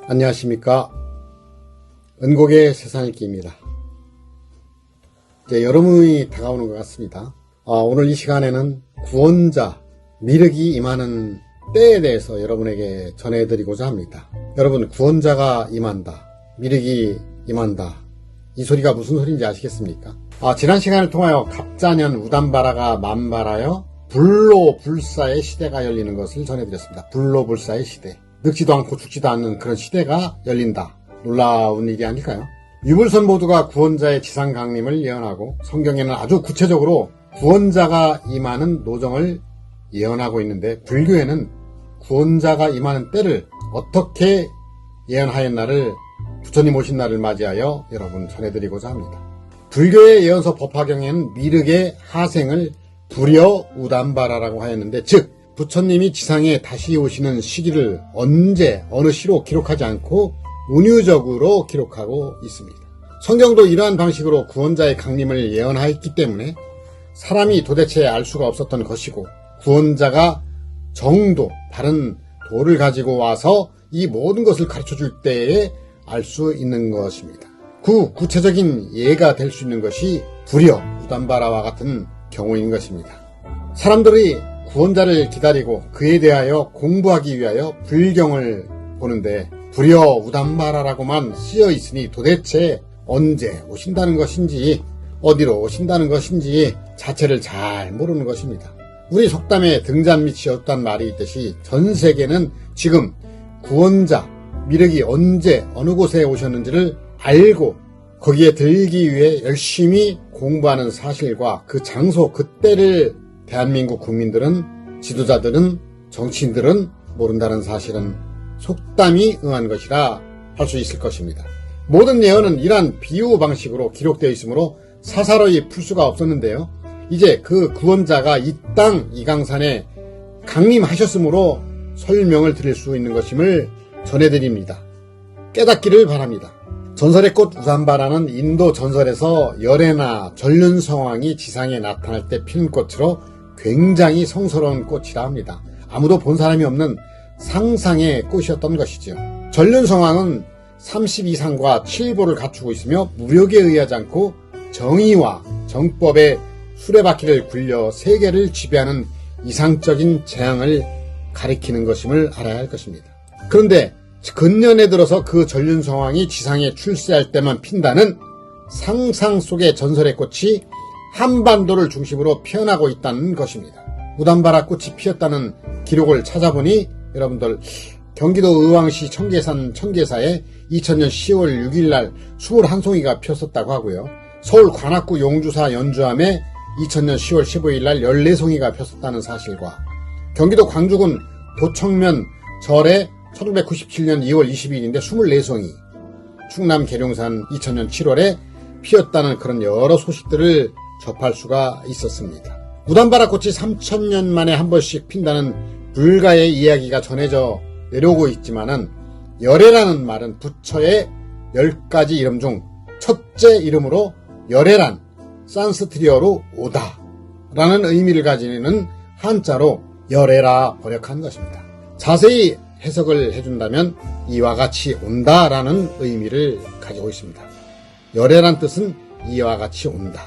안녕하십니까. 은곡의 세상읽기입니다. 이제 여름이 다가오는 것 같습니다. 오늘 이 시간에는 구원자, 미륵이 임하는 때에 대해서 여러분에게 전해드리고자 합니다. 여러분, 구원자가 임한다, 미륵이 임한다, 이 소리가 무슨 소리인지 아시겠습니까? 지난 시간을 통하여 갑자년 우담바라가 만발하여 불로불사의 시대가 열리는 것을 전해드렸습니다. 불로불사의 시대. 늙지도 않고 죽지도 않는 그런 시대가 열린다. 놀라운 일이 아닐까요? 유물선 모두가 구원자의 지상 강림을 예언하고 성경에는 아주 구체적으로 구원자가 임하는 노정을 예언하고 있는데, 불교에는 구원자가 임하는 때를 어떻게 예언하였나를 부처님 오신 날을 맞이하여 여러분 전해드리고자 합니다. 불교의 예언서 법화경에는 미륵의 하생을 불여 우담바라라고 하였는데, 즉 부처님이 지상에 다시 오시는 시기를 언제 어느 시로 기록하지 않고 운유적으로 기록하고 있습니다. 성경도 이러한 방식으로 구원자의 강림을 예언하였기 때문에 사람이 도대체 알 수가 없었던 것이고, 구원자가 정도, 바른 도를 가지고 와서 이 모든 것을 가르쳐줄 때에 알 수 있는 것입니다. 구체적인 예가 될 수 있는 것이 불여 우담바라와 같은 경우인 것입니다. 사람들이 구원자를 기다리고 그에 대하여 공부하기 위하여 불경을 보는데, 불여 우담바라라고만 쓰여 있으니 도대체 언제 오신다는 것인지 어디로 오신다는 것인지 자체를 잘 모르는 것입니다. 우리 속담에 등잔 밑이 없단 말이 있듯이 전 세계는 지금 구원자, 미륵이 언제 어느 곳에 오셨는지를 알고 거기에 들기 위해 열심히 공부하는 사실과 그 장소, 그때를 대한민국 국민들은, 지도자들은, 정치인들은 모른다는 사실은 속담이 응한 것이라 할 수 있을 것입니다. 모든 예언은 이러한 비유 방식으로 기록되어 있으므로 사사로이 풀 수가 없었는데요. 이제 그 구원자가 이 땅 이강산에 강림하셨으므로 설명을 드릴 수 있는 것임을 전해드립니다. 깨닫기를 바랍니다. 전설의 꽃 우담바라는 인도 전설에서 열애나 전륜성왕이 지상에 나타날 때 피는 꽃으로 굉장히 성스러운 꽃이라 합니다. 아무도 본 사람이 없는 상상의 꽃이었던 것이죠. 전륜성왕은 32상과 7보를 갖추고 있으며 무력에 의하지 않고 정의와 정법의 수레바퀴를 굴려 세계를 지배하는 이상적인 재앙을 가리키는 것임을 알아야 할 것입니다. 그런데 근년에 들어서 그 전륜성왕이 지상에 출세할 때만 핀다는 상상 속의 전설의 꽃이 한반도를 중심으로 피어나고 있다는 것입니다. 우담바라 꽃이 피었다는 기록을 찾아보니 여러분들, 경기도 의왕시 청계산 청계사에 2000년 10월 6일날 21송이가 피었었다고 하고요. 서울 관악구 용주사 연주암에 2000년 10월 15일날 14송이가 피었었다는 사실과, 경기도 광주군 도청면 절에 1997년 2월 22일인데 24송이, 충남 계룡산 2000년 7월에 피었다는 그런 여러 소식들을 접할 수가 있었습니다. 우담바라 꽃이 3000년 만에 한 번씩 핀다는 불가의 이야기가 전해져 내려오고 있지만은, 열애라는 말은 부처의 10가지 이름 중 첫째 이름으로 열애란 산스트리어로 오다 라는 의미를 가지는 한자로 열애라 번역한 것입니다. 자세히 해석을 해준다면 이와 같이 온다 라는 의미를 가지고 있습니다. 열애란 뜻은 이와 같이 온다,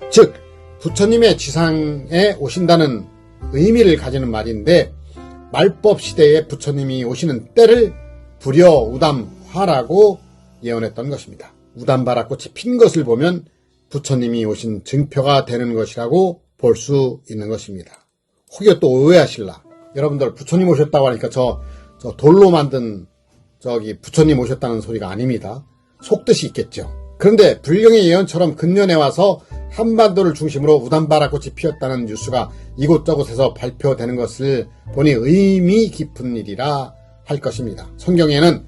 즉 부처님의 지상에 오신다는 의미를 가지는 말인데, 말법 시대에 부처님이 오시는 때를 불여 우담화라고 예언했던 것입니다. 우담바라 꽃이 핀 것을 보면 부처님이 오신 증표가 되는 것이라고 볼 수 있는 것입니다. 혹여 또 오해하실라, 여러분들 부처님 오셨다고 하니까 저 돌로 만든 부처님 오셨다는 소리가 아닙니다. 속뜻이 있겠죠. 그런데 불경의 예언처럼 근년에 와서 한반도를 중심으로 우담바라 꽃이 피었다는 뉴스가 이곳저곳에서 발표되는 것을 보니 의미 깊은 일이라 할 것입니다. 성경에는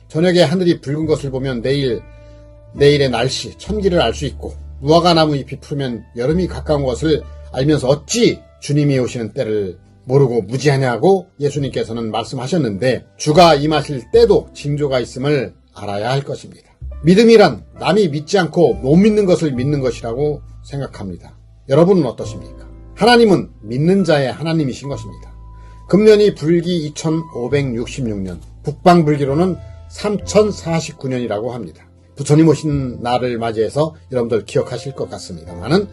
저녁에 하늘이 붉은 것을 보면 내일의 날씨, 천기를 알 수 있고, 무화과 나무 잎이 푸르면 여름이 가까운 것을 알면서 어찌 주님이 오시는 때를 모르고 무지하냐고 예수님께서는 말씀하셨는데, 주가 임하실 때도 징조가 있음을 알아야 할 것입니다. 믿음이란 남이 믿지 않고 못 믿는 것을 믿는 것이라고 생각합니다. 여러분은 어떠십니까? 하나님은 믿는 자의 하나님이신 것입니다. 금년이 불기 2566년, 북방불기로는 3049년이라고 합니다. 부처님 오신 날을 맞이해서 여러분들 기억하실 것 같습니다만은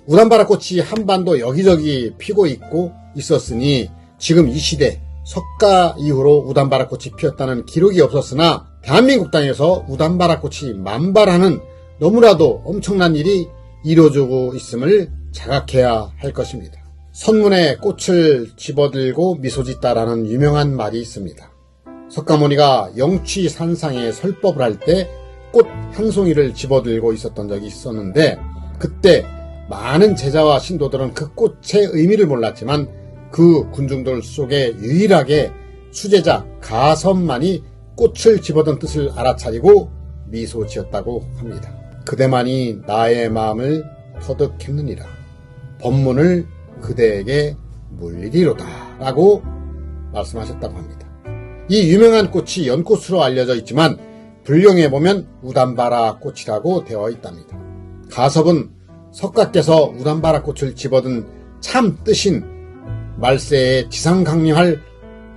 우담바라꽃이 한반도 여기저기 피고 있고 있었으니 지금 이 시대 석가 이후로 우담바라꽃이 피었다는 기록이 없었으나 대한민국 땅에서 우담바라꽃이 만발하는 너무나도 엄청난 일이 이루어지고 있음을 자각해야 할 것입니다. 선문에 꽃을 집어들고 미소 짓다라는 유명한 말이 있습니다. 석가모니가 영취산상에 설법을 할 때 꽃 한 송이를 집어들고 있었던 적이 있었는데 그때 많은 제자와 신도들은 그 꽃의 의미를 몰랐지만 그 군중들 속에 유일하게 수제자 가섬만이 꽃을 집어든 뜻을 알아차리고 미소 지었다고 합니다. 그대만이 나의 마음을 터득했느니라. 법문을 그대에게 물리리로다 라고 말씀하셨다고 합니다. 이 유명한 꽃이 연꽃으로 알려져 있지만 불경에 보면 우담바라 꽃이라고 되어 있답니다. 가섭은 석가께서 우담바라 꽃을 집어든 참 뜻인 말세에 지상강림할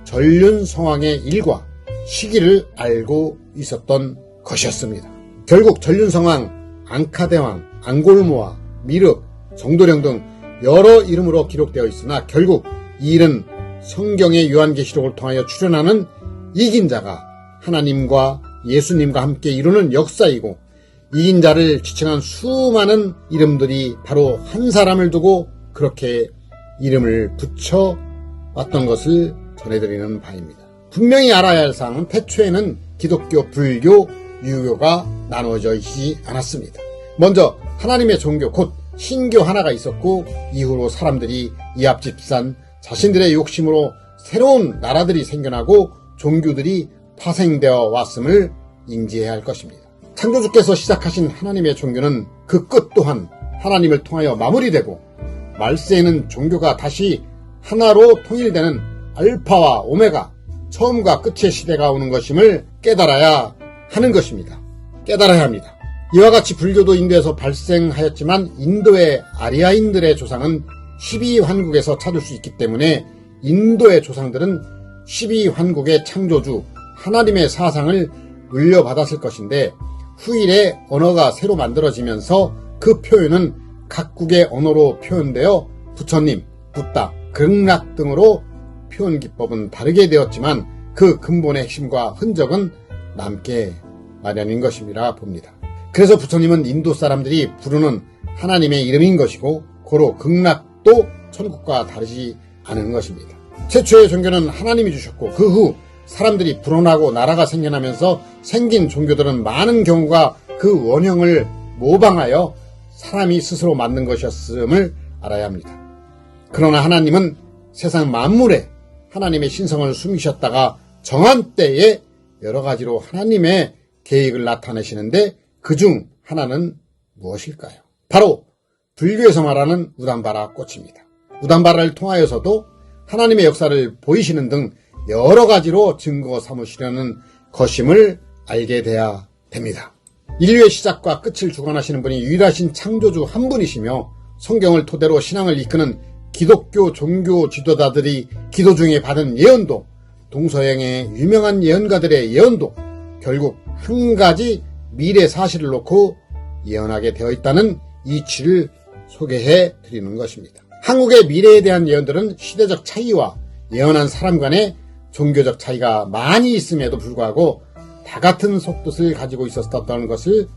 전륜성왕의 일과 시기를 알고 있었던 것이었습니다. 결국 전륜성왕, 앙카대왕, 앙골모아, 미륵, 정도령 등 여러 이름으로 기록되어 있으나 결국 이 일은 성경의 요한계시록을 통하여 출현하는 이긴 자가 하나님과 예수님과 함께 이루는 역사이고 이긴 자를 지칭한 수많은 이름들이 바로 한 사람을 두고 그렇게 이름을 붙여왔던 것을 전해드리는 바입니다. 분명히 알아야 할 사항은 태초에는 기독교, 불교, 유교가 나누어져 있지 않았습니다. 먼저 하나님의 종교 곧 신교 하나가 있었고 이후로 사람들이 이합집산 자신들의 욕심으로 새로운 나라들이 생겨나고 종교들이 파생되어 왔음을 인지해야 할 것입니다. 창조주께서 시작하신 하나님의 종교는 그 끝 또한 하나님을 통하여 마무리되고 말세에는 종교가 다시 하나로 통일되는 알파와 오메가 처음과 끝의 시대가 오는 것임을 깨달아야 하는 것입니다. 깨달아야 합니다. 이와 같이 불교도 인도에서 발생하였지만 인도의 아리아인들의 조상은 12환국에서 찾을 수 있기 때문에 인도의 조상들은 12환국의 창조주 하나님의 사상을 물려받았을 것인데 후일에 언어가 새로 만들어지면서 그 표현은 각국의 언어로 표현되어 부처님, 붓다, 극락 등으로 표현 기법은 다르게 되었지만 그 근본의 핵심과 흔적은 남게 마련인 것임이라 봅니다. 그래서 부처님은 인도 사람들이 부르는 하나님의 이름인 것이고 고로 극락도 천국과 다르지 않은 것입니다. 최초의 종교는 하나님이 주셨고 그 후 사람들이 불어나고 나라가 생겨나면서 생긴 종교들은 많은 경우가 그 원형을 모방하여 사람이 스스로 만든 것이었음을 알아야 합니다. 그러나 하나님은 세상 만물에 하나님의 신성을 숨기셨다가 정한 때에 여러 가지로 하나님의 계획을 나타내시는데 그중 하나는 무엇일까요? 바로 불교에서 말하는 우담바라 꽃입니다. 우담바라를 통하여서도 하나님의 역사를 보이시는 등 여러 가지로 증거 삼으시려는 것임을 알게 돼야 됩니다. 인류의 시작과 끝을 주관하시는 분이 유일하신 창조주 한 분이시며 성경을 토대로 신앙을 이끄는 기독교 종교 지도자들이 기도 중에 받은 예언도 동서양의 유명한 예언가들의 예언도 결국 한 가지 미래 사실을 놓고 예언하게 되어 있다는 이치를 소개해 드리는 것입니다. 한국의 미래에 대한 예언들은 시대적 차이와 예언한 사람 간의 종교적 차이가 많이 있음에도 불구하고 다 같은 속뜻을 가지고 있었다는 것을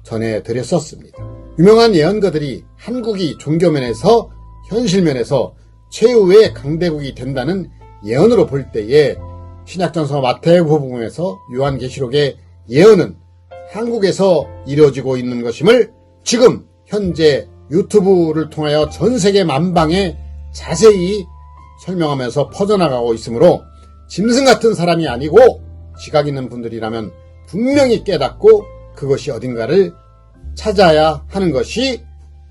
전해드렸었습니다. 유명한 예언가들이 한국이 종교면에서 현실면에서 최후의 강대국이 된다는 예언으로 볼 때에 신약전서 마태복음에서 요한계시록의 예언은 한국에서 이루어지고 있는 것임을 지금 현재 유튜브를 통하여 전세계 만방에 자세히 설명하면서 퍼져나가고 있으므로 짐승 같은 사람이 아니고 지각 있는 분들이라면 분명히 깨닫고 그것이 어딘가를 찾아야 하는 것이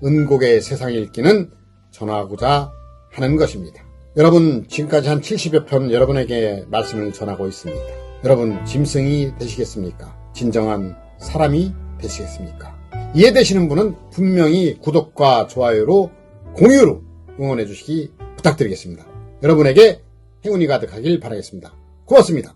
은곡의 세상에 읽기는 전하고자 하는 것입니다. 여러분 지금까지 한 70여 편 여러분에게 말씀을 전하고 있습니다. 여러분 짐승이 되시겠습니까? 진정한 사람이 되시겠습니까? 이해되시는 분은 분명히 구독과 좋아요로 공유로 응원해 주시기 부탁드리겠습니다. 여러분에게 행운이 가득하길 바라겠습니다. 고맙습니다.